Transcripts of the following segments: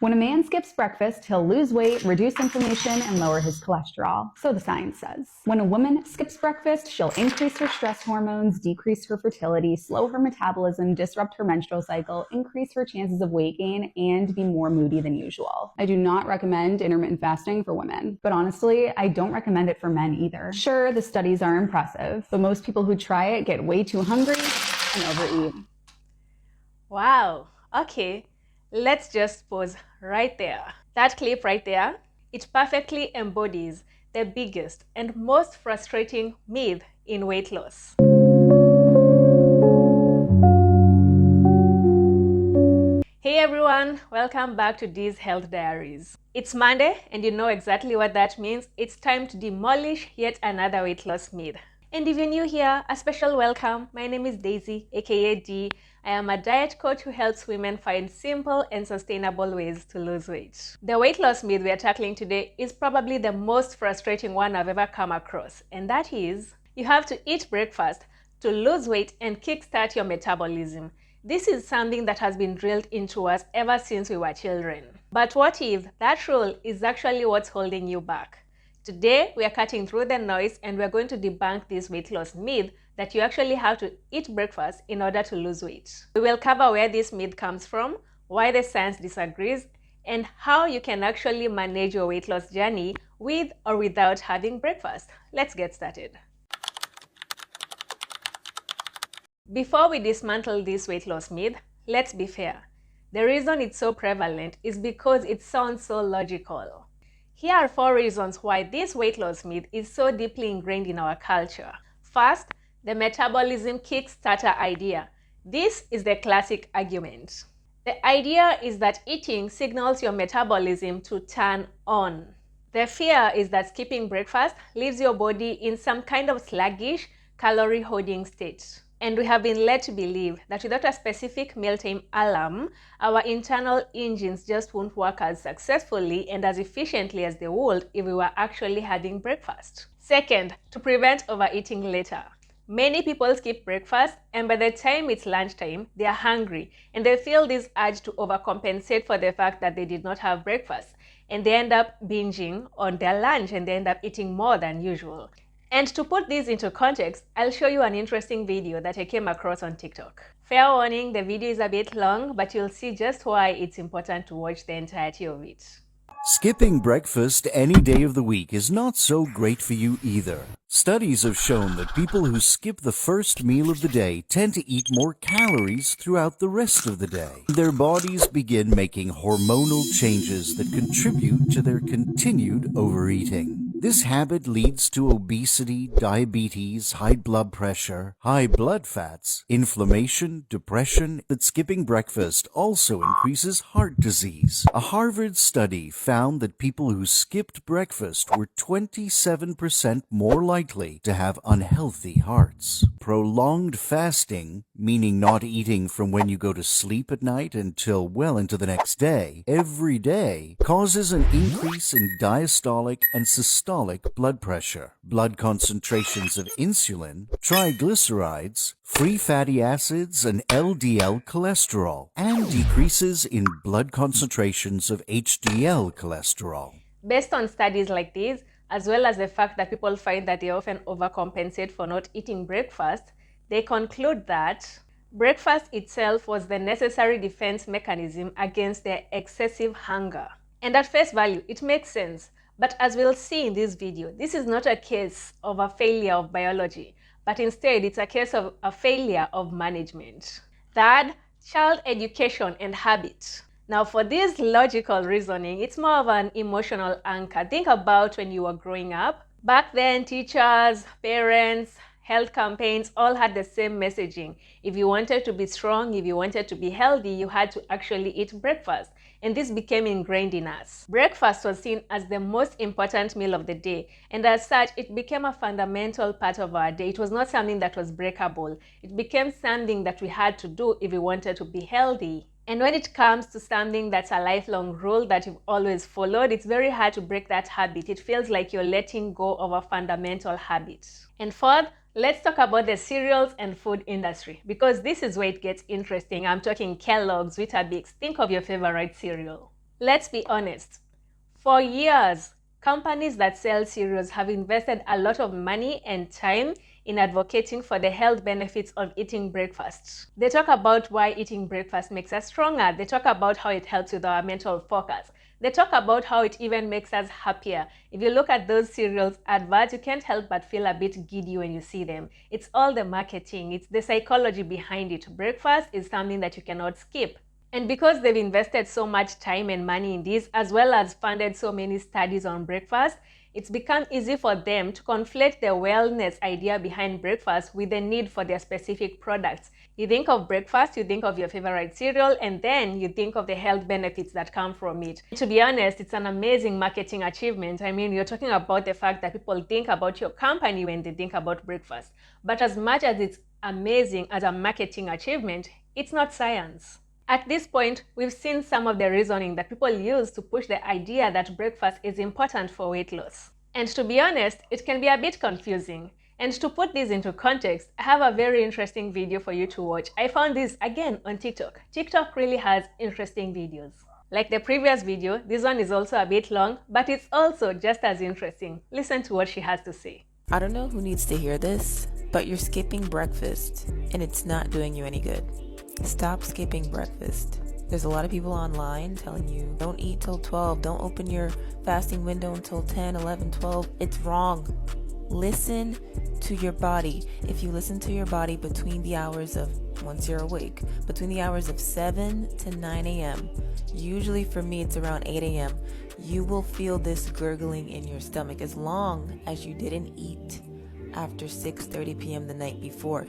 When a man skips breakfast, he'll lose weight, reduce inflammation, and lower his cholesterol, so the science says. When a woman skips breakfast, she'll increase her stress hormones, decrease her fertility, slow her metabolism, disrupt her menstrual cycle, increase her chances of weight gain, and be more moody than usual. I do not recommend intermittent fasting for women, but honestly, I don't recommend it for men either. Sure, the studies are impressive, but most people who try it get way too hungry and overeat. Wow, okay, let's just pause right there. That clip right there, it perfectly embodies the biggest and most frustrating myth in weight loss. Hey everyone, welcome back to Dee's Health Diaries. It's Monday and you know exactly what that means. It's time to demolish yet another weight loss myth. And if you're new here, a special welcome. My name is Daisy, aka Dee. I am a diet coach who helps women find simple and sustainable ways to lose weight. The weight loss myth we are tackling today is probably the most frustrating one I've ever come across, and that is, you have to eat breakfast to lose weight and kickstart your metabolism. This is something that has been drilled into us ever since we were children. But what if that rule is actually what's holding you back? Today, we are cutting through the noise and we're going to debunk this weight loss myth that you actually have to eat breakfast in order to lose weight. We will cover where this myth comes from, why the science disagrees, and how you can actually manage your weight loss journey with or without having breakfast. Let's get started. Before we dismantle this weight loss myth, let's be fair. The reason it's so prevalent is because it sounds so logical. Here are 4 reasons why this weight loss myth is so deeply ingrained in our culture. First, the metabolism kickstarter idea. This is the classic argument. The idea is that eating signals your metabolism to turn on. The fear is that skipping breakfast leaves your body in some kind of sluggish, calorie-hoarding state. And we have been led to believe that without a specific mealtime alarm, our internal engines just won't work as successfully and as efficiently as they would if we were actually having breakfast. Second, to prevent overeating later. Many people skip breakfast, and by the time it's lunchtime, they are hungry and they feel this urge to overcompensate for the fact that they did not have breakfast, and they end up binging on their lunch and they end up eating more than usual. And to put this into context, I'll show you an interesting video that I came across on TikTok. Fair warning, the video is a bit long, but you'll see just why it's important to watch the entirety of it. Skipping breakfast any day of the week is not so great for you either. Studies have shown that people who skip the first meal of the day tend to eat more calories throughout the rest of the day. Their bodies begin making hormonal changes that contribute to their continued overeating. This habit leads to obesity, diabetes, high blood pressure, high blood fats, inflammation, depression. But skipping breakfast also increases heart disease. A Harvard study found that people who skipped breakfast were 27% more likely to have unhealthy hearts. Prolonged fasting, meaning not eating from when you go to sleep at night until well into the next day, every day, causes an increase in diastolic and systolic blood pressure, blood concentrations of insulin, triglycerides, free fatty acids, and LDL cholesterol, and decreases in blood concentrations of HDL cholesterol. Based on studies like these, as well as the fact that people find that they often overcompensate for not eating breakfast, they conclude that breakfast itself was the necessary defense mechanism against their excessive hunger. And at face value, it makes sense. But as we'll see in this video, this is not a case of a failure of biology, but instead it's a case of a failure of management. Third, child education and habit. Now for this logical reasoning, it's more of an emotional anchor. Think about when you were growing up. Back then, teachers, parents, health campaigns all had the same messaging. If you wanted to be strong, if you wanted to be healthy, you had to actually eat breakfast. And this became ingrained in us. Breakfast was seen as the most important meal of the day, and as such, it became a fundamental part of our day. It was not something that was breakable. It became something that we had to do if we wanted to be healthy. And when it comes to something that's a lifelong rule that you've always followed, it's very hard to break that habit. It feels like you're letting go of a fundamental habit. And fourth, let's talk about the cereals and food industry, because this is where it gets interesting. I'm talking Kellogg's, Weetabix. Think of your favorite cereal. Let's be honest. For years, companies that sell cereals have invested a lot of money and time in advocating for the health benefits of eating breakfast. They talk about why eating breakfast makes us stronger. They talk about how it helps with our mental focus. They talk about how it even makes us happier. If you look at those cereals adverts, you can't help but feel a bit giddy when you see them. It's all the marketing. It's the psychology behind it. Breakfast is something that you cannot skip. And because they've invested so much time and money in this, as well as funded so many studies on breakfast, it's become easy for them to conflate the wellness idea behind breakfast with the need for their specific products. You think of breakfast, you think of your favorite cereal, and then you think of the health benefits that come from it. To be honest, it's an amazing marketing achievement. I mean, you're talking about the fact that people think about your company when they think about breakfast. But as much as it's amazing as a marketing achievement, it's not science. At this point, we've seen some of the reasoning that people use to push the idea that breakfast is important for weight loss. And to be honest, it can be a bit confusing. And to put this into context, I have a very interesting video for you to watch. I found this again on TikTok. TikTok really has interesting videos. Like the previous video, this one is also a bit long, but it's also just as interesting. Listen to what she has to say. I don't know who needs to hear this, but you're skipping breakfast and it's not doing you any good. Stop skipping breakfast. There's a lot of people online telling you don't eat till 12, don't open your fasting window until 10, 11, 12. It's wrong. Listen to your body. If you listen to your body between the hours of, once you're awake, between the hours of 7 to 9 a.m., usually for me it's around 8 a.m., you will feel this gurgling in your stomach as long as you didn't eat after 6:30 p.m. the night before.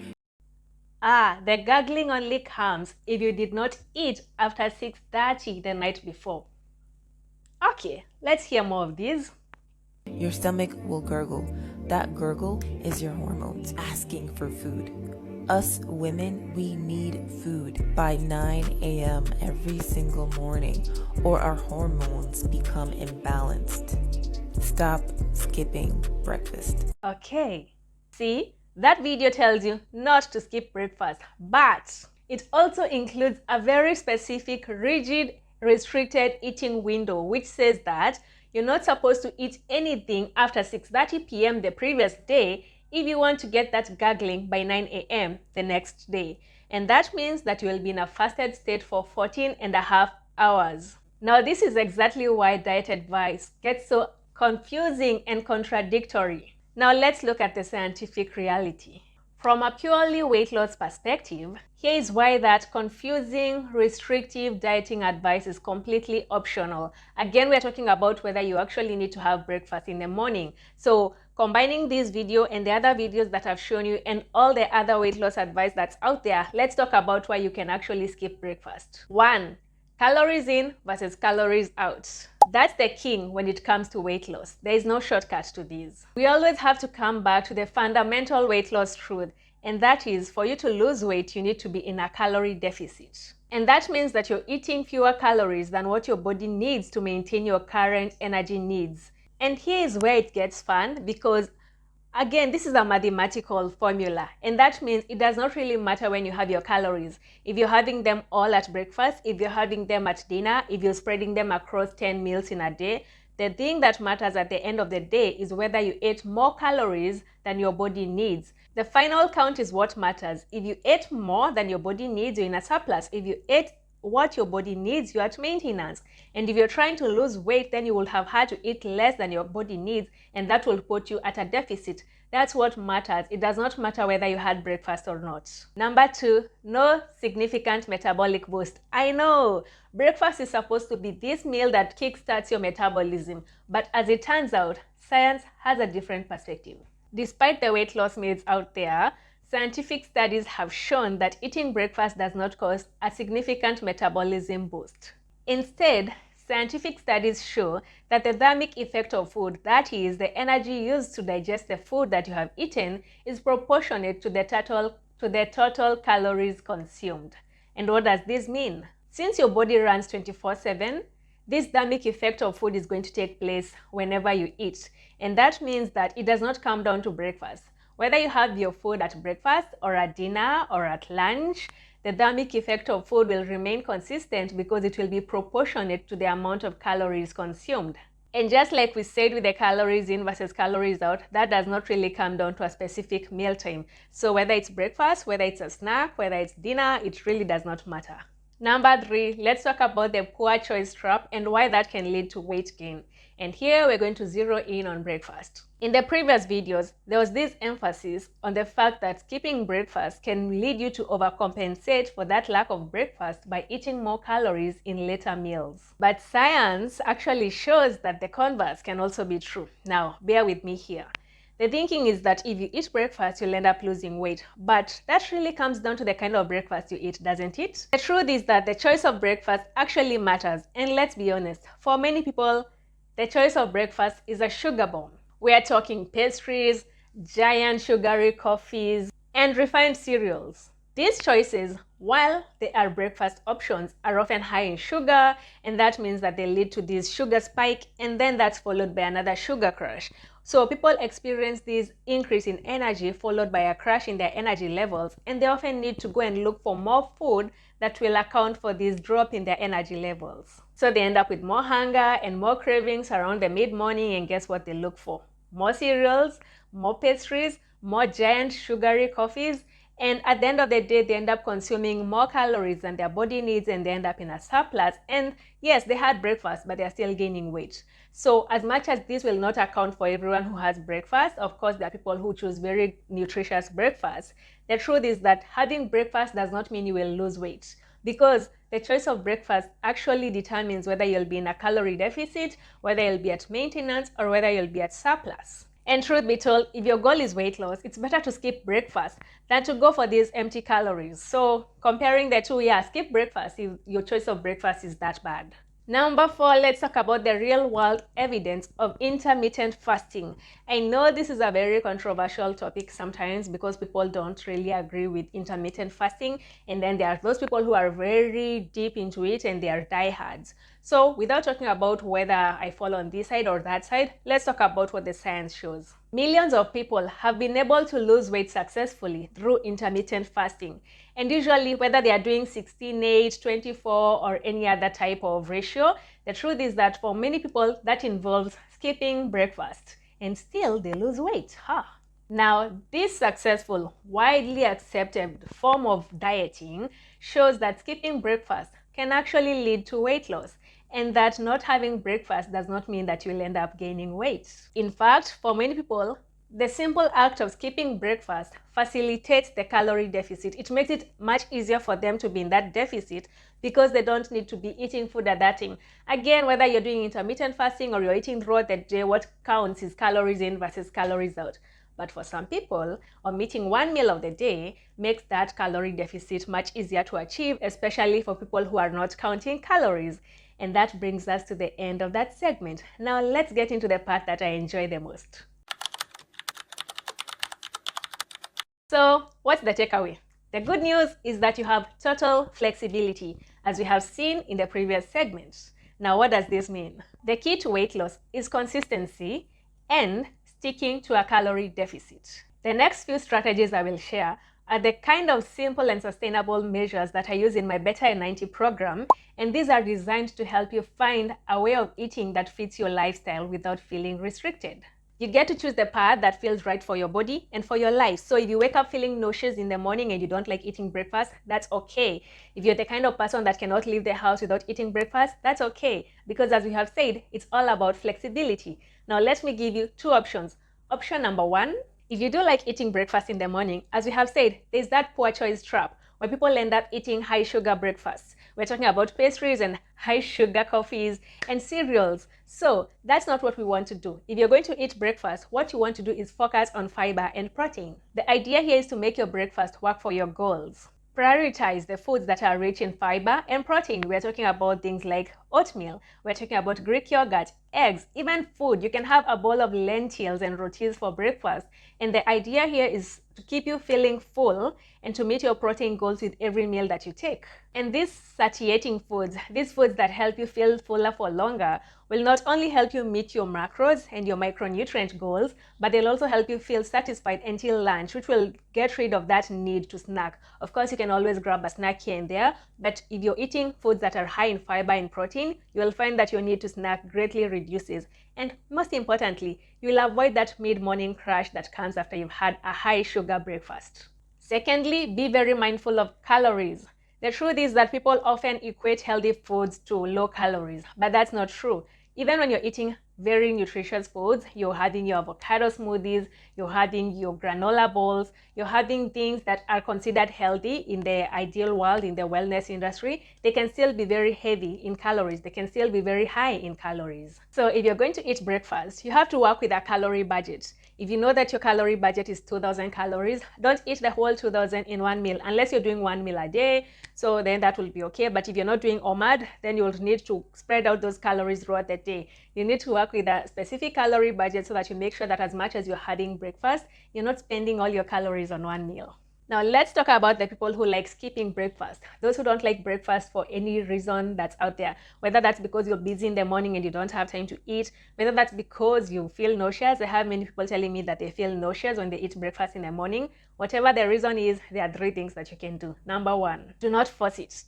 The gargling only comes if you did not eat after 6:30 the night before. Okay, let's hear more of these. Your stomach will gurgle. That gurgle is your hormones asking for food. Us women, we need food by 9 a.m. every single morning, or our hormones become imbalanced. Stop skipping breakfast. Okay, see? That video tells you not to skip breakfast, but it also includes a very specific, rigid, restricted eating window, which says that you're not supposed to eat anything after 6:30 p.m. the previous day if you want to get that gargling by 9 a.m. the next day. And that means that you will be in a fasted state for 14 and a half hours. Now, this is exactly why diet advice gets so confusing and contradictory. Now let's look at the scientific reality. From a purely weight loss perspective, here is why that confusing, restrictive dieting advice is completely optional. Again, we're talking about whether you actually need to have breakfast in the morning. So combining this video and the other videos that I've shown you and all the other weight loss advice that's out there, let's talk about why you can actually skip breakfast. 1. Calories in versus calories out. That's the king when it comes to weight loss. There is no shortcut to these. We always have to come back to the fundamental weight loss truth, and that is for you to lose weight, you need to be in a calorie deficit. And that means that you're eating fewer calories than what your body needs to maintain your current energy needs. And here is where it gets fun, because again, this is a mathematical formula, and that means it does not really matter when you have your calories. If you're having them all at breakfast, if you're having them at dinner, if you're spreading them across 10 meals in a day, the thing that matters at the end of the day is whether you ate more calories than your body needs. The final count is what matters. If you ate more than your body needs, you're in a surplus. If you ate what your body needs, you're at maintenance. And if you're trying to lose weight, then you will have had to eat less than your body needs, and that will put you at a deficit. That's what matters. It does not matter whether you had breakfast or not. Number 2, no significant metabolic boost. I know, breakfast is supposed to be this meal that kickstarts your metabolism, but as it turns out, science has a different perspective. Despite the weight loss myths out there, scientific studies have shown that eating breakfast does not cause a significant metabolism boost. Instead, scientific studies show that the thermic effect of food, that is, the energy used to digest the food that you have eaten, is proportionate to the total calories consumed. And what does this mean? Since your body runs 24/7, this thermic effect of food is going to take place whenever you eat. And that means that it does not come down to breakfast. Whether you have your food at breakfast or at dinner or at lunch, the thermic effect of food will remain consistent because it will be proportionate to the amount of calories consumed. And just like we said with the calories in versus calories out, that does not really come down to a specific meal time. So whether it's breakfast, whether it's a snack, whether it's dinner, it really does not matter. Number 3, let's talk about the poor choice trap and why that can lead to weight gain. And here we're going to zero in on breakfast. In the previous videos, there was this emphasis on the fact that skipping breakfast can lead you to overcompensate for that lack of breakfast by eating more calories in later meals. But science actually shows that the converse can also be true. Now, bear with me here. The thinking is that if you eat breakfast, you'll end up losing weight. But that really comes down to the kind of breakfast you eat, doesn't it? The truth is that the choice of breakfast actually matters. And let's be honest, for many people, the choice of breakfast is a sugar bomb. We are talking pastries, giant sugary coffees, and refined cereals. These choices, while they are breakfast options, are often high in sugar, and that means that they lead to this sugar spike, and then that's followed by another sugar crash. So people experience this increase in energy followed by a crash in their energy levels, and they often need to go and look for more food that will account for this drop in their energy levels. So they end up with more hunger and more cravings around the mid-morning, and guess what they look for? More cereals, more pastries, more giant sugary coffees, and at the end of the day, they end up consuming more calories than their body needs, and they end up in a surplus. And yes, they had breakfast, but they're still gaining weight. So as much as this will not account for everyone who has breakfast, of course, there are people who choose very nutritious breakfast. The truth is that having breakfast does not mean you will lose weight, because the choice of breakfast actually determines whether you'll be in a calorie deficit, whether you'll be at maintenance, or whether you'll be at surplus. And truth be told, if your goal is weight loss, it's better to skip breakfast than to go for these empty calories. So comparing the two, yeah, skip breakfast if your choice of breakfast is that bad. Number 4, let's talk about the real-world evidence of intermittent fasting. I know this is a very controversial topic sometimes because people don't really agree with intermittent fasting, and then there are those people who are very deep into it and they are diehards. So without talking about whether I fall on this side or that side, let's talk about what the science shows. Millions of people have been able to lose weight successfully through intermittent fasting. And usually, whether they are doing 16-8, 24, or any other type of ratio, the truth is that for many people, that involves skipping breakfast. And still, they lose weight. Now, this successful, widely accepted form of dieting shows that skipping breakfast can actually lead to weight loss, and that not having breakfast does not mean that you'll end up gaining weight. In fact, for many people, the simple act of skipping breakfast facilitates the calorie deficit. It makes it much easier for them to be in that deficit because they don't need to be eating food at that time. Again, whether you're doing intermittent fasting or you're eating throughout the day, what counts is calories in versus calories out. But for some people, omitting one meal of the day makes that calorie deficit much easier to achieve, especially for people who are not counting calories. And that brings us to the end of that segment. Now let's get into the part that I enjoy the most. So what's the takeaway? The good news is that you have total flexibility, as we have seen in the previous segments. Now, what does this mean? The key to weight loss is consistency and sticking to a calorie deficit. The next few strategies I will share are the kind of simple and sustainable measures that I use in my Better in 90 program, and these are designed to help you find a way of eating that fits your lifestyle without feeling restricted. You get to choose the path that feels right for your body and for your life. So if you wake up feeling nauseous in the morning and you don't like eating breakfast, that's okay. If you're the kind of person that cannot leave the house without eating breakfast, that's okay. Because as we have said, it's all about flexibility. Now let me give you 2 options. Option number 1, if you do like eating breakfast in the morning, as we have said, there's that poor choice trap where people end up eating high sugar breakfasts. We're talking about pastries and high sugar coffees and cereals. So that's not what we want to do. If you're going to eat breakfast, what you want to do is focus on fiber and protein. The idea here is to make your breakfast work for your goals. Prioritize the foods that are rich in fiber and protein. We're talking about things like oatmeal, we're talking about Greek yogurt, eggs, even food. You can have a bowl of lentils and rotis for breakfast. And the idea here is to keep you feeling full and to meet your protein goals with every meal that you take. And these satiating foods, these foods that help you feel fuller for longer, will not only help you meet your macros and your micronutrient goals, but they'll also help you feel satisfied until lunch, which will get rid of that need to snack. Of course, you can always grab a snack here and there, but if you're eating foods that are high in fiber and protein, you will find that your need to snack greatly reduces. And most importantly, you will avoid that mid-morning crash that comes after you've had a high sugar breakfast. Secondly, be very mindful of calories. The truth is that people often equate healthy foods to low calories, but that's not true. Even when you're eating very nutritious foods, you're having your avocado smoothies, you're having your granola bowls, you're having things that are considered healthy in the ideal world, in the wellness industry, they can still be very heavy in calories. They can still be very high in calories. So if you're going to eat breakfast, you have to work with a calorie budget. If you know that your calorie budget is 2,000 calories, don't eat the whole 2,000 in one meal, unless you're doing one meal a day. So then that will be okay. But if you're not doing OMAD, then you'll need to spread out those calories throughout the day. You need to work with a specific calorie budget so that you make sure that as much as you're having breakfast, you're not spending all your calories on one meal. Now let's talk about the people who like skipping breakfast. Those who don't like breakfast for any reason that's out there, whether that's because you're busy in the morning and you don't have time to eat, whether that's because you feel nauseous. I have many people telling me that they feel nauseous when they eat breakfast in the morning. Whatever the reason is, there are 3 things that you can do. Number 1, do not force it.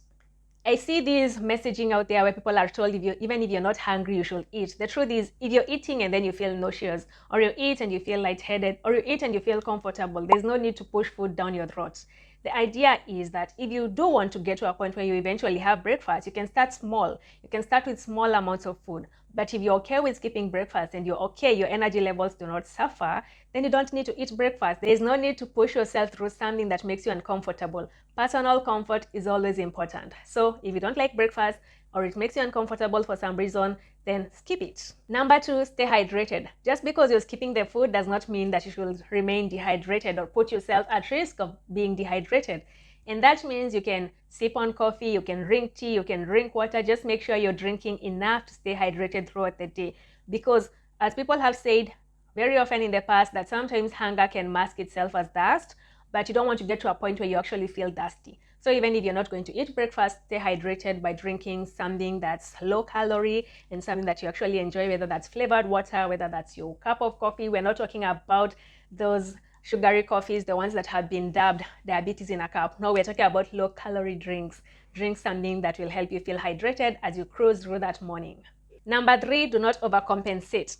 I see this messaging out there where people are told even if you're not hungry, you should eat. The truth is, if you're eating and then you feel nauseous, or you eat and you feel lightheaded, or you eat and you feel comfortable, there's no need to push food down your throat. The idea is that if you do want to get to a point where you eventually have breakfast, you can start small. You can start with small amounts of food. But if you're okay with skipping breakfast and you're okay, your energy levels do not suffer, then you don't need to eat breakfast. There is no need to push yourself through something that makes you uncomfortable. Personal comfort is always important. So if you don't like breakfast or it makes you uncomfortable for some reason, then skip it. Number 2, stay hydrated. Just because you're skipping the food does not mean that you should remain dehydrated or put yourself at risk of being dehydrated. And that means you can sip on coffee, you can drink tea, you can drink water. Just make sure you're drinking enough to stay hydrated throughout the day. Because as people have said very often in the past, that sometimes hunger can mask itself as thirst, but you don't want to get to a point where you actually feel thirsty. So even if you're not going to eat breakfast, stay hydrated by drinking something that's low calorie and something that you actually enjoy, whether that's flavored water, whether that's your cup of coffee. We're not talking about those sugary coffees, the ones that have been dubbed diabetes in a cup. No, we're talking about low calorie drinks. Drink something that will help you feel hydrated as you cruise through that morning. Number 3, do not overcompensate.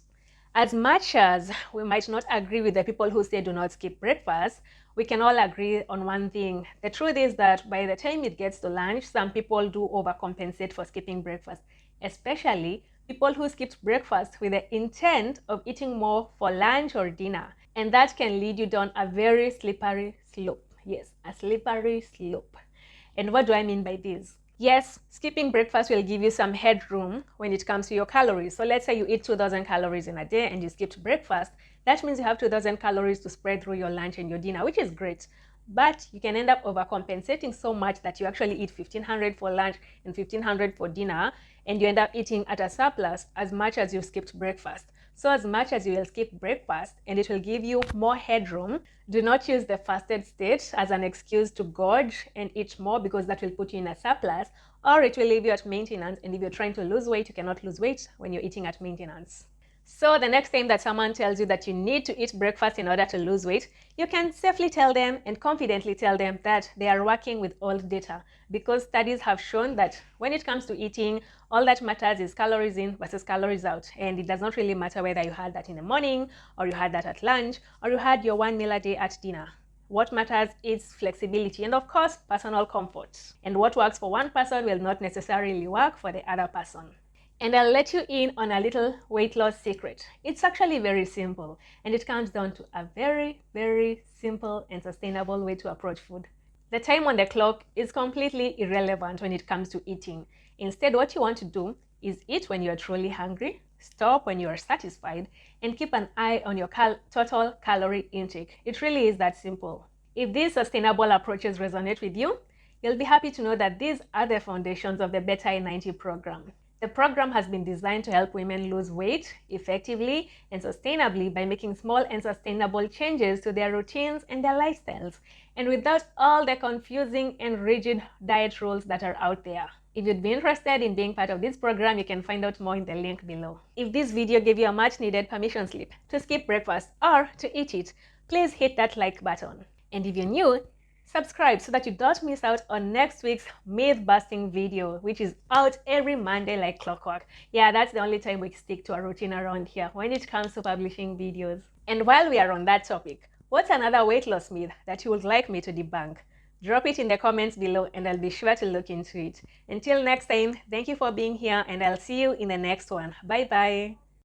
As much as we might not agree with the people who say do not skip breakfast, we can all agree on one thing. The truth is that by the time it gets to lunch, some people do overcompensate for skipping breakfast, especially people who skipped breakfast with the intent of eating more for lunch or dinner. And that can lead you down a very slippery slope. Yes, a slippery slope. And what do I mean by this? Yes, skipping breakfast will give you some headroom when it comes to your calories. So let's say you eat 2,000 calories in a day and you skipped breakfast. That means you have 2,000 calories to spread through your lunch and your dinner, which is great. But you can end up overcompensating so much that you actually eat 1,500 for lunch and 1,500 for dinner, and you end up eating at a surplus as much as you skipped breakfast. So as much as you will skip breakfast and it will give you more headroom, do not use the fasted state as an excuse to gorge and eat more, because that will put you in a surplus, or it will leave you at maintenance. And if you're trying to lose weight, you cannot lose weight when you're eating at maintenance. So the next time that someone tells you that you need to eat breakfast in order to lose weight, you can safely tell them and confidently tell them that they are working with old data, because studies have shown that when it comes to eating, all that matters is calories in versus calories out. And it does not really matter whether you had that in the morning, or you had that at lunch, or you had your 1 meal a day at dinner. What matters is flexibility and, of course, personal comfort. And what works for one person will not necessarily work for the other person. And I'll let you in on a little weight loss secret. It's actually very simple, and it comes down to a very, very simple and sustainable way to approach food. The time on the clock is completely irrelevant when it comes to eating. Instead, what you want to do is eat when you're truly hungry, stop when you are satisfied, and keep an eye on your total calorie intake. It really is that simple. If these sustainable approaches resonate with you, you'll be happy to know that these are the foundations of the Better in 90 program. The program has been designed to help women lose weight effectively and sustainably by making small and sustainable changes to their routines and their lifestyles, and without all the confusing and rigid diet rules that are out there. If you'd be interested in being part of this program, you can find out more in the link below. If this video gave you a much needed permission slip to skip breakfast or to eat it, please hit that like button. And if you're new, subscribe so that you don't miss out on next week's myth-busting video, which is out every Monday like clockwork. Yeah, that's the only time we stick to a routine around here when it comes to publishing videos. And while we are on that topic, what's another weight loss myth that you would like me to debunk? Drop it in the comments below and I'll be sure to look into it. Until next time, thank you for being here and I'll see you in the next one. Bye bye.